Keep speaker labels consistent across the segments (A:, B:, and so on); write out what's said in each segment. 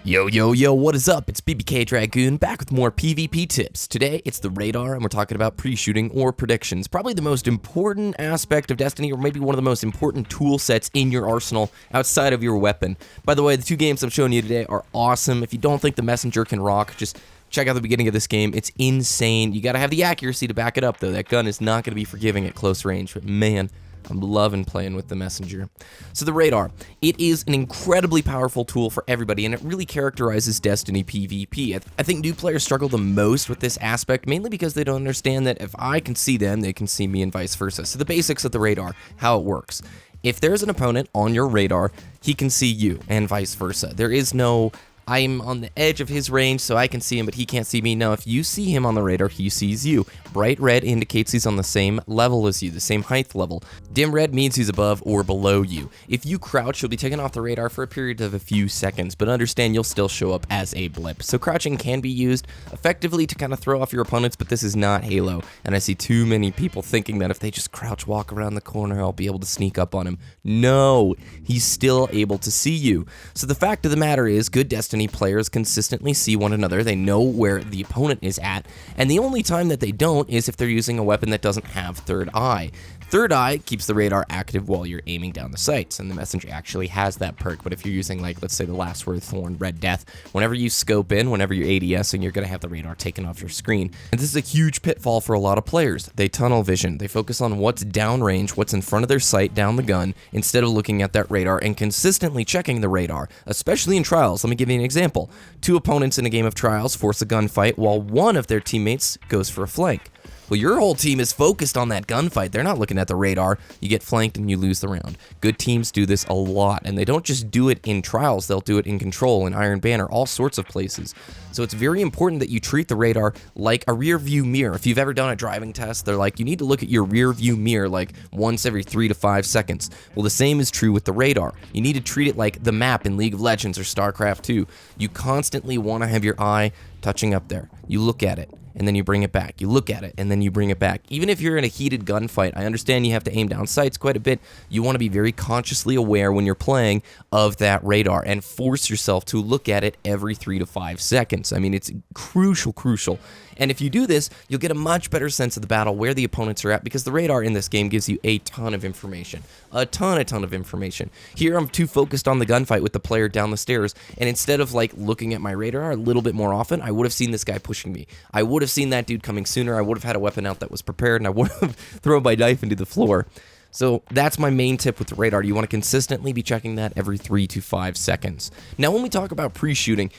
A: Yo, what is up? It's BBK Dragoon back with more PvP tips. Today, it's the radar, and we're talking about pre-shooting or predictions. Probably the most important aspect of Destiny, or maybe one of the most important tool sets in your arsenal outside of your weapon. By the way, the two games I'm showing you today are awesome. If you don't think the Messenger can rock, just check out the beginning of this game. It's insane. You gotta have the accuracy to back it up, though. That gun is not gonna be forgiving at close range, but man, I'm loving playing with the Messenger. So the radar, it is an incredibly powerful tool for everybody, and it really characterizes Destiny PvP. I think new players struggle the most with this aspect, mainly because they don't understand that if I can see them, they can see me and vice versa. So the basics of the radar, how it works. If there's an opponent on your radar, he can see you, and vice versa. There is no I'm on the edge of his range, so I can see him, but he can't see me. No, if you see him on the radar, he sees you. Bright red indicates he's on the same level as you, the same height level. Dim red means he's above or below you. If you crouch, you'll be taken off the radar for a period of a few seconds, but understand you'll still show up as a blip. So crouching can be used effectively to kind of throw off your opponents, but this is not Halo, and I see too many people thinking that if they just crouch, walk around the corner, I'll be able to sneak up on him. No, he's still able to see you. So the fact of the matter is, good Destiny players consistently see one another. They know where the opponent is at, and the only time that they don't is if they're using a weapon that doesn't have third eye. Third eye keeps the radar active while you're aiming down the sights, and the Messenger actually has that perk. But if you're using, like, let's say the Last Word Thorn, Red Death, whenever you scope in, whenever you're ADSing, you're going to have the radar taken off your screen. And this is a huge pitfall for a lot of players. They tunnel vision. They focus on what's downrange, what's in front of their sight down the gun, instead of looking at that radar and consistently checking the radar, especially in Trials. Let me give you an example. Two opponents in a game of Trials force a gunfight while one of their teammates goes for a flank. Well, your whole team is focused on that gunfight. They're not looking at the radar. You get flanked and you lose the round. Good teams do this a lot, and they don't just do it in Trials. They'll do it in Control, in Iron Banner, all sorts of places. So it's very important that you treat the radar like a rear view mirror. If you've ever done a driving test, they're like, you need to look at your rear view mirror like once every 3 to 5 seconds. Well, the same is true with the radar. You need to treat it like the map in League of Legends or StarCraft 2. You constantly want to have your eye touching up there. You look at it, and then you bring it back. You look at it, and then you bring it back. Even if you're in a heated gunfight, I understand you have to aim down sights quite a bit. You want to be very consciously aware when you're playing of that radar and force yourself to look at it every 3 to 5 seconds. I mean, it's crucial. And if you do this, you'll get a much better sense of the battle, where the opponents are at, because the radar in this game gives you a ton of information. A ton of information. Here, I'm too focused on the gunfight with the player down the stairs, and instead of, like, looking at my radar a little bit more often, I would have seen this guy pushing me. I would have seen that dude coming sooner. I would have had a weapon out that was prepared, and I would have thrown my knife into the floor. So that's my main tip with the radar. You want to consistently be checking that every 3 to 5 seconds. Now, when we talk about pre-shooting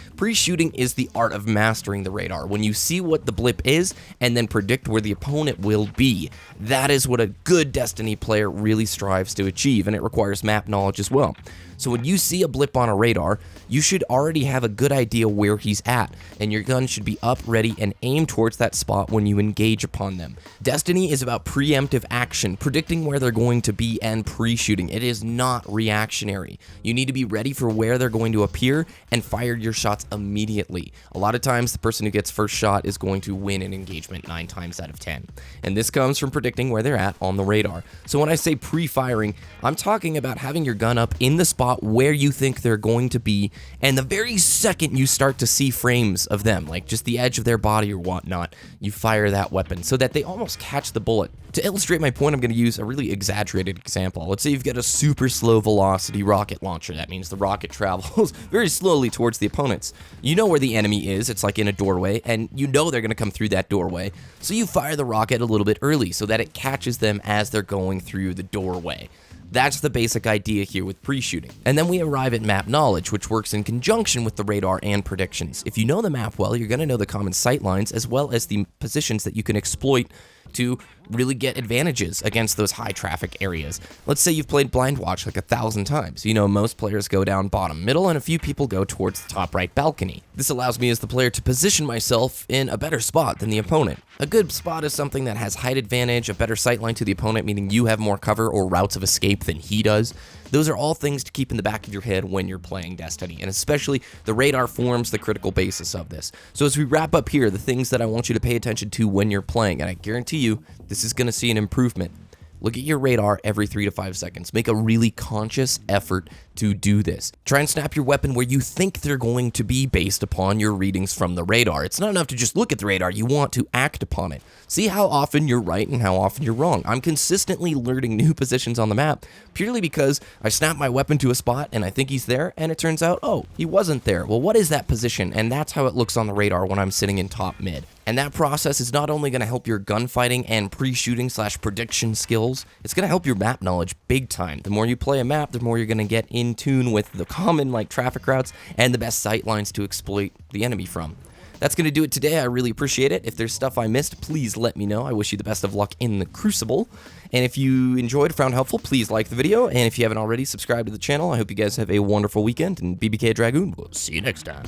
A: is the art of mastering the radar. When you see what the blip is and then predict where the opponent will be, that is what a good Destiny player really strives to achieve, and it requires map knowledge as well. So when you see a blip on a radar, you should already have a good idea where he's at, and your gun should be up, ready, and aimed towards that spot when you engage upon them. Destiny is about preemptive action, predicting where they're going to be and pre-shooting. It is not reactionary. You need to be ready for where they're going to appear and fire your shots immediately. A lot of times, the person who gets first shot is going to win an engagement 9 times out of 10. And this comes from predicting where they're at on the radar. So when I say pre-firing, I'm talking about having your gun up in the spot where you think they're going to be, and the very second you start to see frames of them, like just the edge of their body or whatnot, you fire that weapon so that they almost catch the bullet. To illustrate my point, I'm going to use a really exaggerated example. Let's say you've got a super slow velocity rocket launcher. That means the rocket travels very slowly towards the opponents. You know where the enemy is. It's like in a doorway, and you know they're going to come through that doorway. So you fire the rocket a little bit early so that it catches them as they're going through the doorway. That's the basic idea here with pre-shooting. And then we arrive at map knowledge, which works in conjunction with the radar and predictions. If you know the map well, you're going to know the common sight lines as well as the positions that you can exploit to really get advantages against those high traffic areas. Let's say you've played Blind Watch like 1,000 times. You know most players go down bottom middle and a few people go towards the top right balcony. This allows me as the player to position myself in a better spot than the opponent. A good spot is something that has height advantage, a better sight line to the opponent, meaning you have more cover or routes of escape than he does. Those are all things to keep in the back of your head when you're playing Destiny, and especially the radar forms the critical basis of this. So as we wrap up here, the things that I want you to pay attention to when you're playing, and I guarantee you this is going to see an improvement. Look at your radar every 3 to 5 seconds. Make a really conscious effort to do this. Try and snap your weapon where you think they're going to be based upon your readings from the radar. It's not enough to just look at the radar, you want to act upon it. See how often you're right and how often you're wrong. I'm consistently learning new positions on the map purely because I snap my weapon to a spot and I think he's there, and it turns out, oh, he wasn't there. Well, what is that position? And that's how it looks on the radar when I'm sitting in top mid. And that process is not only going to help your gunfighting and pre-shooting / prediction skills, it's going to help your map knowledge big time. The more you play a map, the more you're going to get in tune with the common traffic routes and the best sight lines to exploit the enemy from. That's going to do it today. I really appreciate it. If there's stuff I missed, please let me know. I wish you the best of luck in the Crucible. And if you enjoyed or found helpful, please like the video. And if you haven't already, subscribe to the channel. I hope you guys have a wonderful weekend. And BBK Dragoon, we'll see you next time.